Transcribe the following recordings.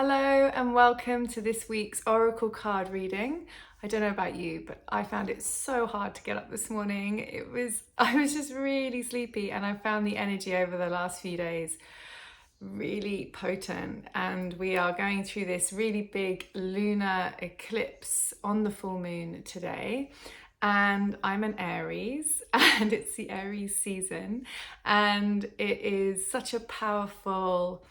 Hello and welcome to this week's Oracle card reading. I don't know about you, but I found it so hard to get up this morning. I was just really sleepy, and I found the energy over the last few days really potent, and we are going through this really big lunar eclipse on the full moon today. And I'm an Aries and it's the Aries season, and it is such a powerful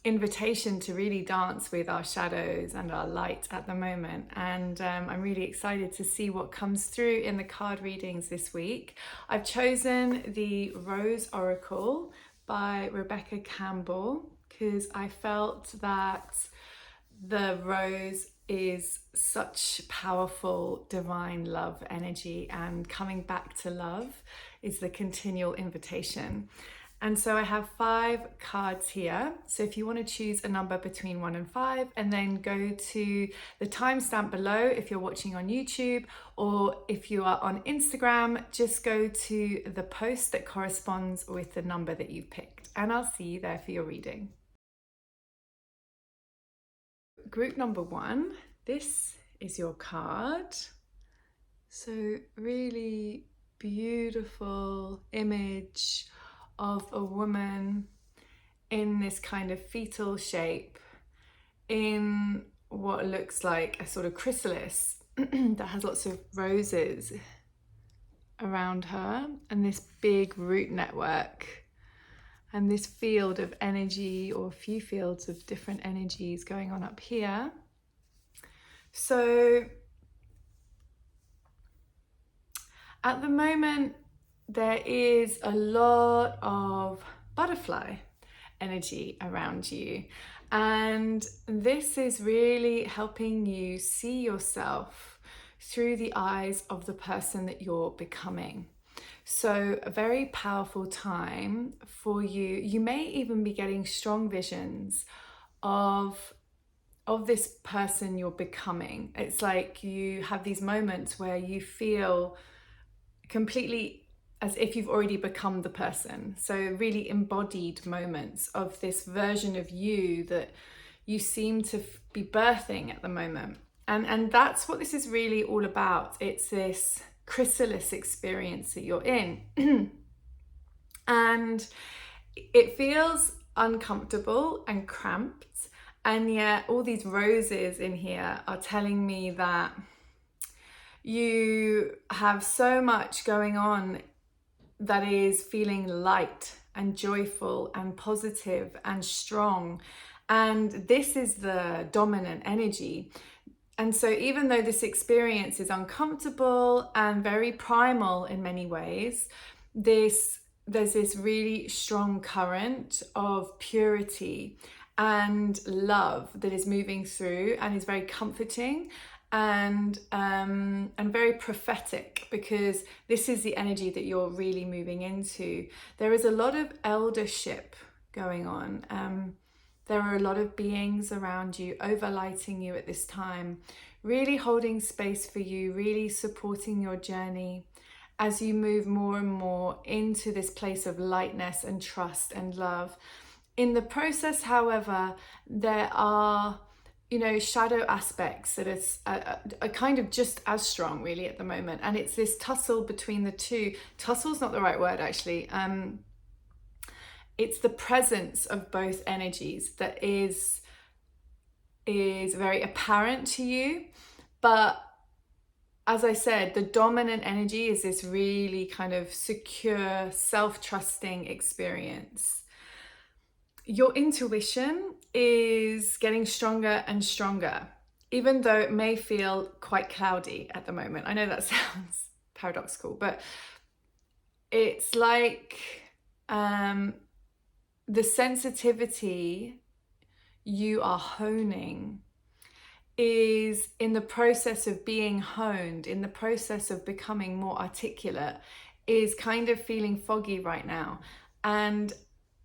invitation to really dance with our shadows and our light at the moment. And I'm really excited to see what comes through in the card readings this week. I've chosen the Rose Oracle by Rebecca Campbell because I felt that the rose is such powerful divine love energy, and coming back to love is the continual invitation. And so I have 5 cards here. So if you want to choose a number between 1 and 5, and then go to the timestamp below if you're watching on YouTube, or if you are on Instagram, just go to the post that corresponds with the number that you've picked, and I'll see you there for your reading. Group number 1, this is your card. So really beautiful image of a woman in this kind of fetal shape in what looks like a sort of chrysalis that has lots of roses around her, and this big root network and this field of energy, or a few fields of different energies going on up here. So at the moment, there is a lot of butterfly energy around you, and this is really helping you see yourself through the eyes of the person that you're becoming. So a very powerful time for you. You may even be getting strong visions of this person you're becoming. It's like you have these moments where you feel completely as if you've already become the person. So really embodied moments of this version of you that you seem to be birthing at the moment. And that's what this is really all about. It's this chrysalis experience that you're in. And it feels uncomfortable and cramped. And yet all these roses in here are telling me that you have so much going on that is feeling light and joyful and positive and strong. And this is the dominant energy. And so even though this experience is uncomfortable and very primal in many ways, there's this really strong current of purity and love that is moving through, and is very comforting and very prophetic, because this is the energy that you're really moving into. There is a lot of eldership going on. There are a lot of beings around you, overlighting you at this time, really holding space for you, really supporting your journey as you move more and more into this place of lightness and trust and love. In the process, however, there are shadow aspects that are kind of just as strong really at the moment, and it's this tussle between the two. Tussle's not the right word actually. It's the presence of both energies that is very apparent to you, but as I said, the dominant energy is this really kind of secure, self-trusting experience. Your intuition is getting stronger and stronger, even though it may feel quite cloudy at the moment. I know that sounds paradoxical, but it's like the sensitivity you are honing is in the process of being honed, in the process of becoming more articulate, is kind of feeling foggy right now. And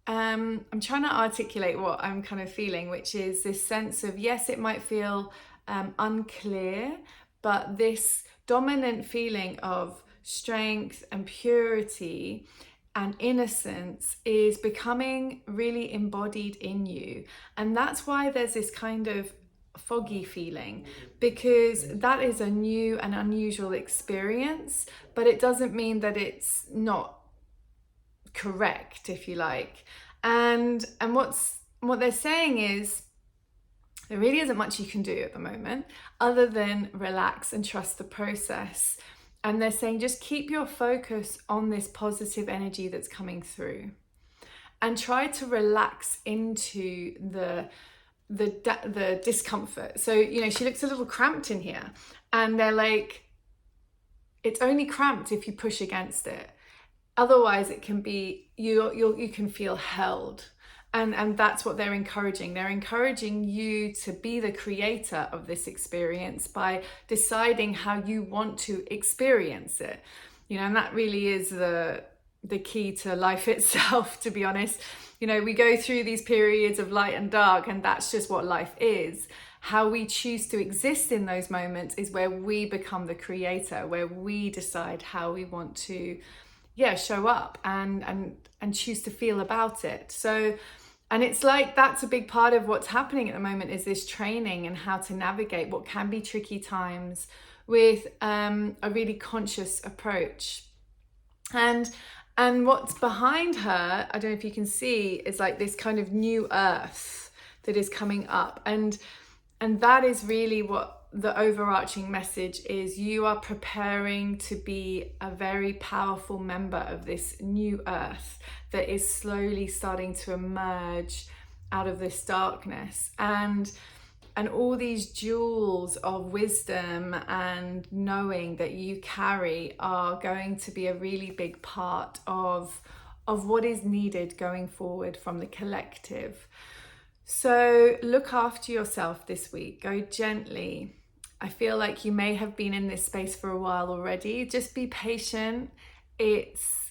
I'm trying to articulate what I'm kind of feeling, which is this sense of, yes, it might feel unclear, but this dominant feeling of strength and purity and innocence is becoming really embodied in you. And that's why there's this kind of foggy feeling, because that is a new and unusual experience, but it doesn't mean that it's not correct, if you like. And what they're saying is there really isn't much you can do at the moment other than relax and trust the process. And they're saying just keep your focus on this positive energy that's coming through and try to relax into the discomfort. So, you know, she looks a little cramped in here, and they're like, it's only cramped if you push against it. Otherwise it can be, you can feel held. And that's what they're encouraging. They're encouraging you to be the creator of this experience by deciding how you want to experience it. You know, and that really is the key to life itself, to be honest. You know, we go through these periods of light and dark, and that's just what life is. How we choose to exist in those moments is where we become the creator, where we decide how we want to show up and choose to feel about it. So, and it's like that's a big part of what's happening at the moment, is this training and how to navigate what can be tricky times with a really conscious approach. And what's behind her, I don't know if you can see, is like this kind of new earth that is coming up. And that is really what the overarching message is. You are preparing to be a very powerful member of this new earth that is slowly starting to emerge out of this darkness. And all these jewels of wisdom and knowing that you carry are going to be a really big part of what is needed going forward from the collective. So look after yourself this week. Go gently. I feel like you may have been in this space for a while already. Just be patient. It's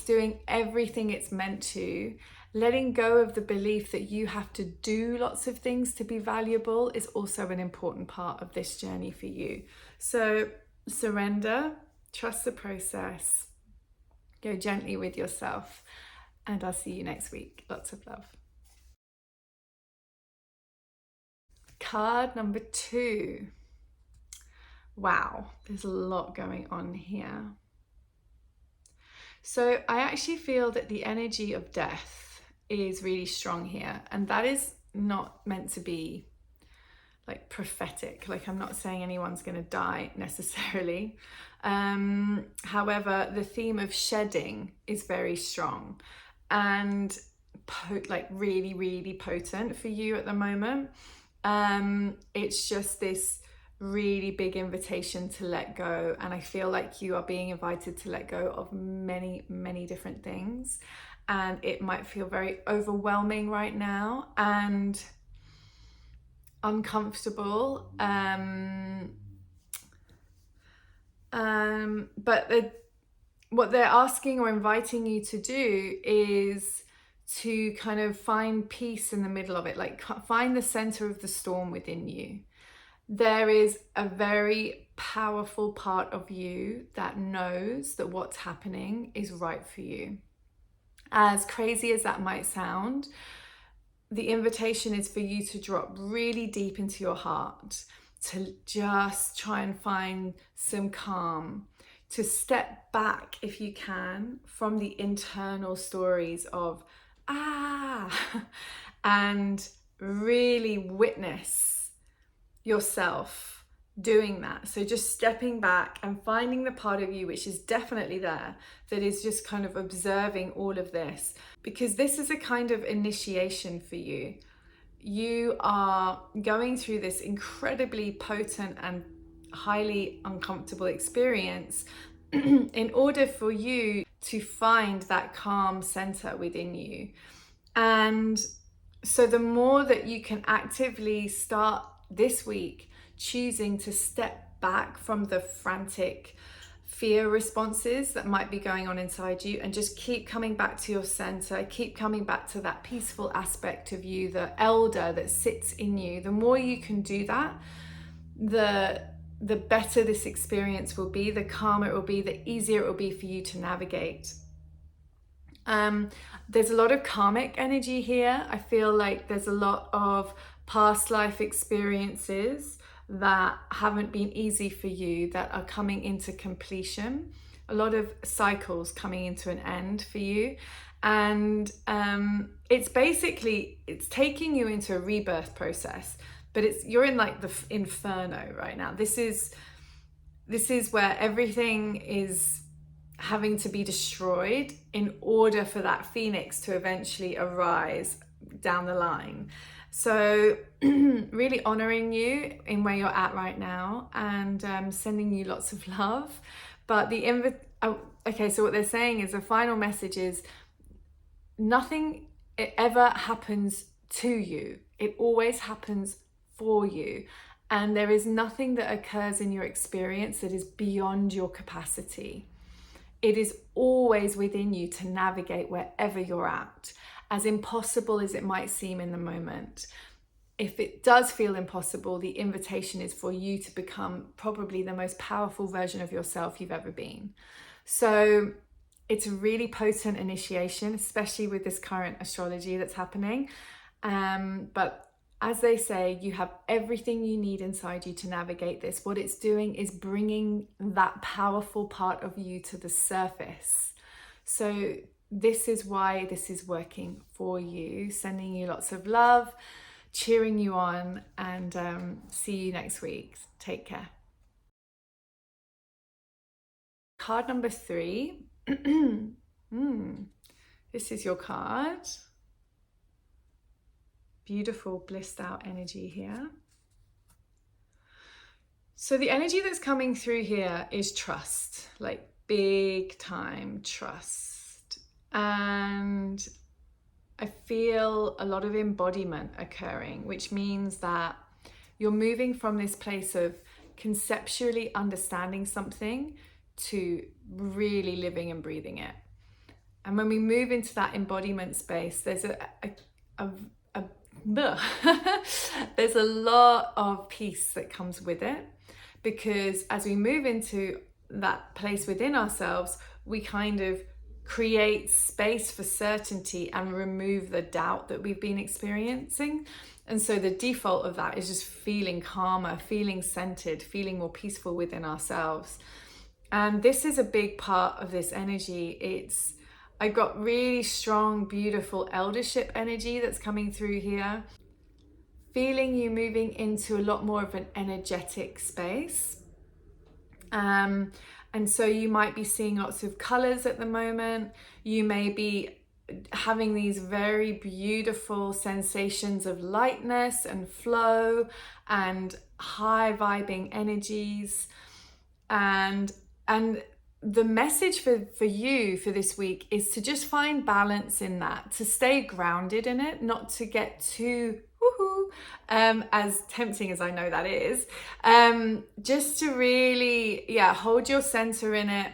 doing everything it's meant to. Letting go of the belief that you have to do lots of things to be valuable is also an important part of this journey for you. So surrender, trust the process, go gently with yourself, and I'll see you next week. Lots of love. Card number 2. Wow, there's a lot going on here. So I actually feel that the energy of death is really strong here, and that is not meant to be like prophetic. Like, I'm not saying anyone's going to die necessarily. However, the theme of shedding is very strong and like really, really potent for you at the moment. It's just this really big invitation to let go, and I feel like you are being invited to let go of many, many different things, and it might feel very overwhelming right now and uncomfortable, but what they're asking or inviting you to do is to kind of find peace in the middle of it, like find the center of the storm within you. There is a very powerful part of you that knows that what's happening is right for you. As crazy as that might sound, the invitation is for you to drop really deep into your heart, to just try and find some calm, to step back if you can from the internal stories of and really witness yourself doing that. So just stepping back and finding the part of you which is definitely there, that is just kind of observing all of this, because this is a kind of initiation for you. You are going through this incredibly potent and highly uncomfortable experience in order for you to find that calm center within you. And so the more that you can actively start this week choosing to step back from the frantic fear responses that might be going on inside you, and just keep coming back to your center, keep coming back to that peaceful aspect of you, the elder that sits in you, the more you can do that, the better this experience will be, the calmer it will be, the easier it will be for you to navigate. There's a lot of karmic energy here. I feel like there's a lot of past life experiences that haven't been easy for you that are coming into completion. A lot of cycles coming into an end for you. And it's taking you into a rebirth process, but you're in like the inferno right now. This is where everything is having to be destroyed in order for that phoenix to eventually arise down the line. So really honoring you in where you're at right now, and sending you lots of love. But so what they're saying is the final message is nothing ever happens to you. It always happens for you. And there is nothing that occurs in your experience that is beyond your capacity. It is always within you to navigate wherever you're at, as impossible as it might seem in the moment. If it does feel impossible, the invitation is for you to become probably the most powerful version of yourself you've ever been. So it's a really potent initiation, especially with this current astrology that's happening. But as they say, you have everything you need inside you to navigate this. What it's doing is bringing that powerful part of you to the surface. So this is why this is working for you, sending you lots of love, cheering you on, and see you next week. Take care. Card number 3. This is your card. Beautiful blissed out energy here. So the energy that's coming through here is trust, like big time trust. And I feel a lot of embodiment occurring, which means that you're moving from this place of conceptually understanding something to really living and breathing it. And when we move into that embodiment space, there's there's a lot of peace that comes with it, because as we move into that place within ourselves, we kind of create space for certainty and remove the doubt that we've been experiencing. And so the default of that is just feeling calmer, feeling centered, feeling more peaceful within ourselves. And this is a big part of this energy. I got really strong, beautiful eldership energy that's coming through here. Feeling you moving into a lot more of an energetic space. And so you might be seeing lots of colors at the moment. You may be having these very beautiful sensations of lightness and flow and high vibing energies. And the message for you for this week is to just find balance in that, to stay grounded in it, not to get too as tempting as I know that is, just to really hold your center in it,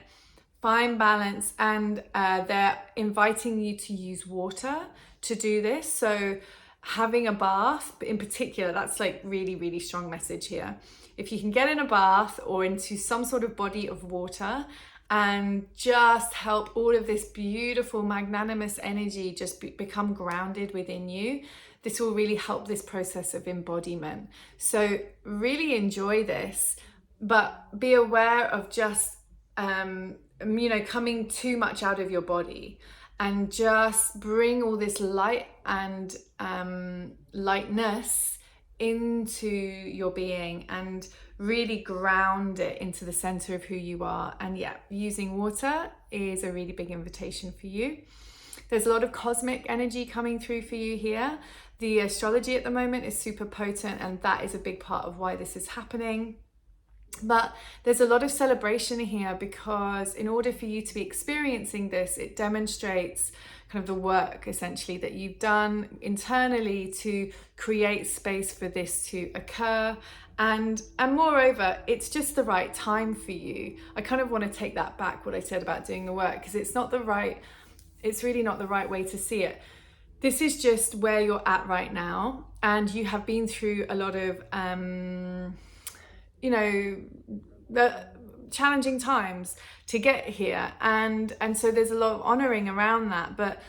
find balance. And they're inviting you to use water to do this. So having a bath in particular, that's like really, really strong message here. If you can get in a bath or into some sort of body of water and just help all of this beautiful magnanimous energy just become grounded within you, this will really help this process of embodiment. So really enjoy this, but be aware of just coming too much out of your body, and just bring all this light and lightness into your being and really ground it into the center of who you are. And using water is a really big invitation for you. There's a lot of cosmic energy coming through for you here. The astrology at the moment is super potent, and that is a big part of why this is happening. But there's a lot of celebration here, because in order for you to be experiencing this, it demonstrates kind of the work essentially that you've done internally to create space for this to occur. And moreover, it's just the right time for you. I kind of want to take that back, what I said about doing the work, because it's really not the right way to see it. This is just where you're at right now, and you have been through a lot of challenging times to get here, and so there's a lot of honoring around that. But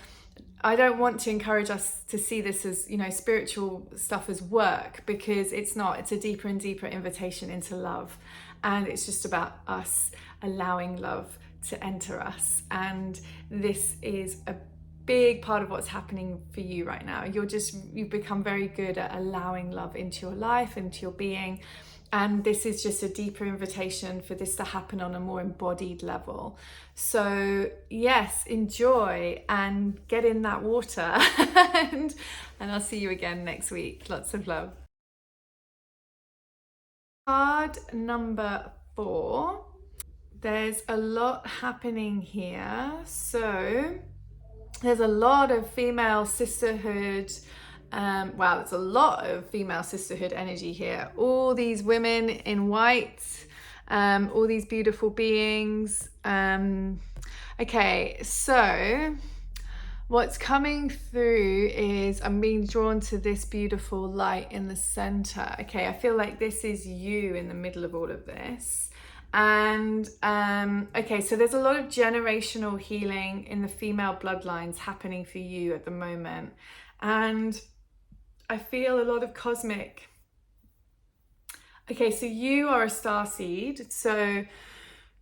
I don't want to encourage us to see this as, you know, spiritual stuff as work, because it's not. It's a deeper and deeper invitation into love, and it's just about us allowing love to enter us. And this is a big part of what's happening for you right now. You've become very good at allowing love into your life, into your being. And this is just a deeper invitation for this to happen on a more embodied level. So yes, enjoy and get in that water. and I'll see you again next week. Lots of love. Card number 4. There's a lot happening here. So there's a lot of female sisterhood. Wow, there's a lot of female sisterhood energy here. All these women in white, all these beautiful beings. Okay, so what's coming through is I'm being drawn to this beautiful light in the center. Okay, I feel like this is you in the middle of all of this. And okay, so there's a lot of generational healing in the female bloodlines happening for you at the moment. And I feel a lot of cosmic. Okay, so you are a starseed. So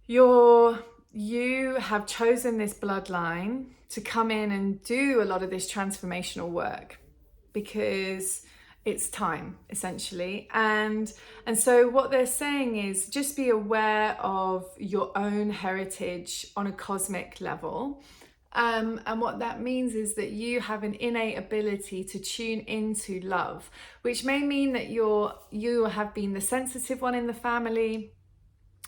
you have chosen this bloodline to come in and do a lot of this transformational work, because it's time, essentially. And so what they're saying is just be aware of your own heritage on a cosmic level. And what that means is that you have an innate ability to tune into love, which may mean that you have been the sensitive one in the family,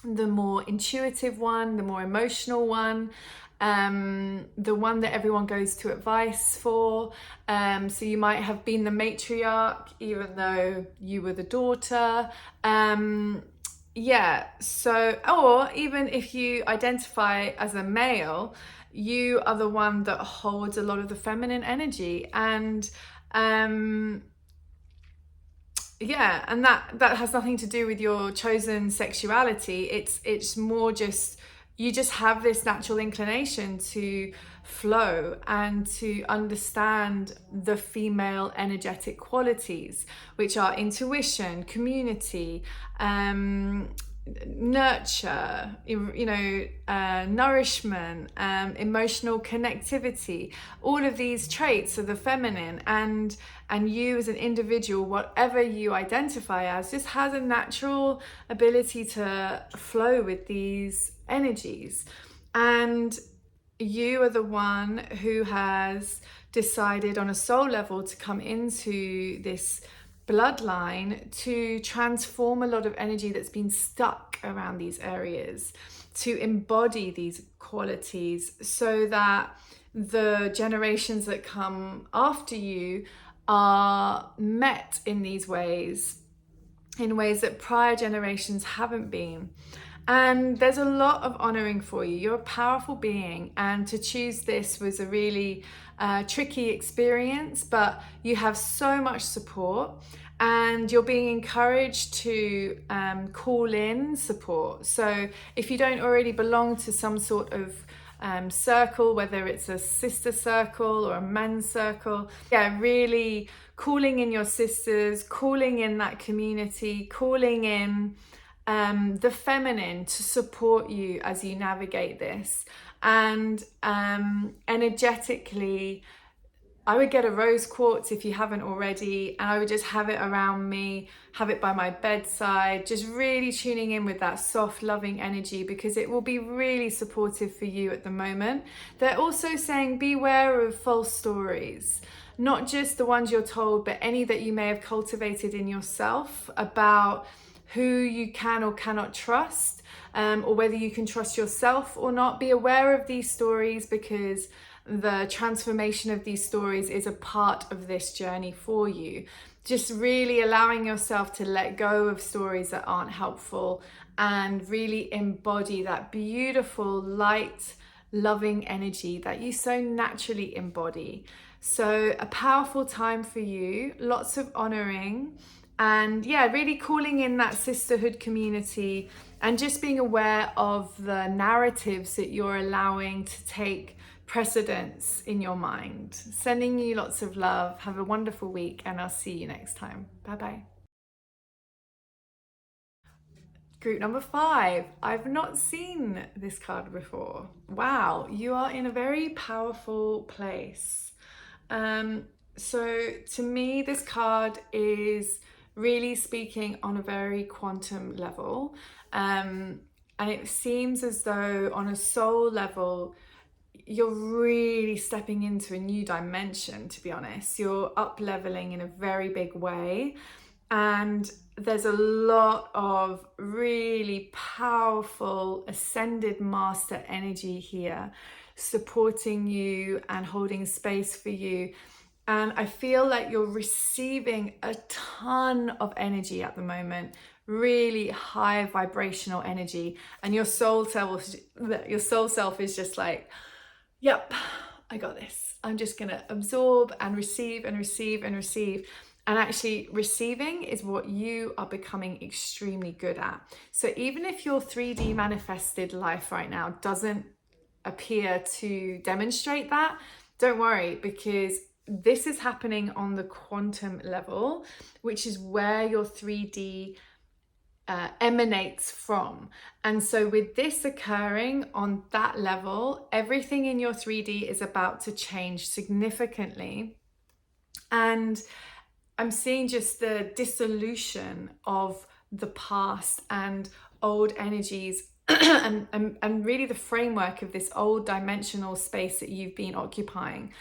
the more intuitive one, the more emotional one, the one that everyone goes to advice for. So you might have been the matriarch, even though you were the daughter. Yeah, so, or even if you identify as a male, you are the one that holds a lot of the feminine energy. And yeah, and that has nothing to do with your chosen sexuality. It's more just, you just have this natural inclination to flow and to understand the female energetic qualities, which are intuition, community, nurture, nourishment, emotional connectivity. All of these traits are the feminine, and you as an individual, whatever you identify as, just has a natural ability to flow with these energies. And you are the one who has decided on a soul level to come into this bloodline to transform a lot of energy that's been stuck around these areas, to embody these qualities so that the generations that come after you are met in these ways, in ways that prior generations haven't been. And there's a lot of honoring for you. You're a powerful being, and to choose this was a really tricky experience, but you have so much support, and you're being encouraged to call in support. So if you don't already belong to some sort of circle, whether it's a sister circle or a men's circle, yeah, really calling in your sisters, calling in that community, calling in the feminine to support you as you navigate this. And energetically, I would get a rose quartz if you haven't already, and I would just have it around me, have it by my bedside, just really tuning in with that soft, loving energy, because it will be really supportive for you at the moment. They're also saying beware of false stories, not just the ones you're told, but any that you may have cultivated in yourself about who you can or cannot trust, or whether you can trust yourself or not. Be aware of these stories, because the transformation of these stories is a part of this journey for you. Just really allowing yourself to let go of stories that aren't helpful and really embody that beautiful, light, loving energy that you so naturally embody. So a powerful time for you, lots of honoring. And yeah, really calling in that sisterhood community and just being aware of the narratives that you're allowing to take precedence in your mind. Sending you lots of love. Have a wonderful week, and I'll see you next time. Bye bye. Group number 5. I've not seen this card before. Wow, you are in a very powerful place. So to me, this card is really speaking on a very quantum level. And it seems as though on a soul level, you're really stepping into a new dimension, to be honest. You're up leveling in a very big way. And there's a lot of really powerful ascended master energy here supporting you and holding space for you. And I feel like you're receiving a ton of energy at the moment, really high vibrational energy. And your soul self is just like, yep, I got this. I'm just going to absorb and receive and receive and receive. And actually, receiving is what you are becoming extremely good at. So even if your 3D manifested life right now doesn't appear to demonstrate that, don't worry, because this is happening on the quantum level, which is where your 3D emanates from. And so with this occurring on that level, everything in your 3D is about to change significantly. And I'm seeing just the dissolution of the past and old energies and really the framework of this old dimensional space that you've been occupying.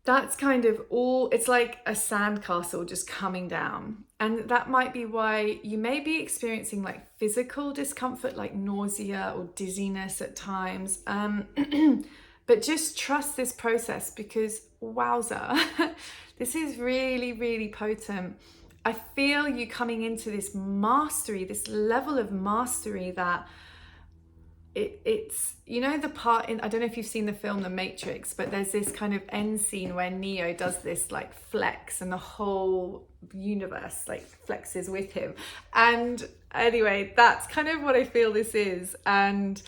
That's kind of all, it's like a sandcastle just coming down. And that might be why you may be experiencing like physical discomfort, like nausea or dizziness at times. But just trust this process, because wowza, this is really, really potent. I feel you coming into this mastery, this level of mastery that it's, you know, the part in, I don't know if you've seen the film The Matrix, but there's this kind of end scene where Neo does this like flex and the whole universe like flexes with him. And anyway, that's kind of what I feel this is. And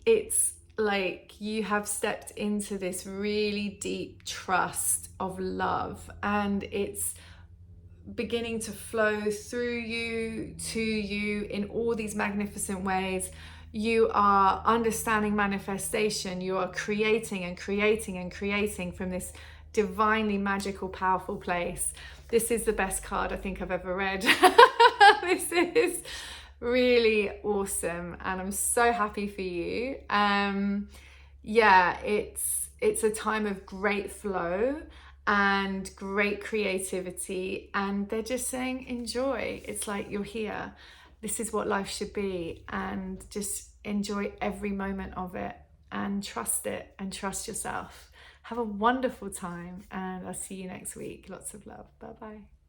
it's like you have stepped into this really deep trust of love, and it's beginning to flow through you, to you in all these magnificent ways. You are understanding manifestation. You are creating and creating and creating from this divinely magical, powerful place. This is the best card I think I've ever read. This is really awesome, and I'm so happy for you. Yeah, it's a time of great flow and great creativity, and they're just saying enjoy. It's like you're here. This is what life should be, and just enjoy every moment of it and trust it and trust yourself. Have a wonderful time, and I'll see you next week. Lots of love. Bye bye.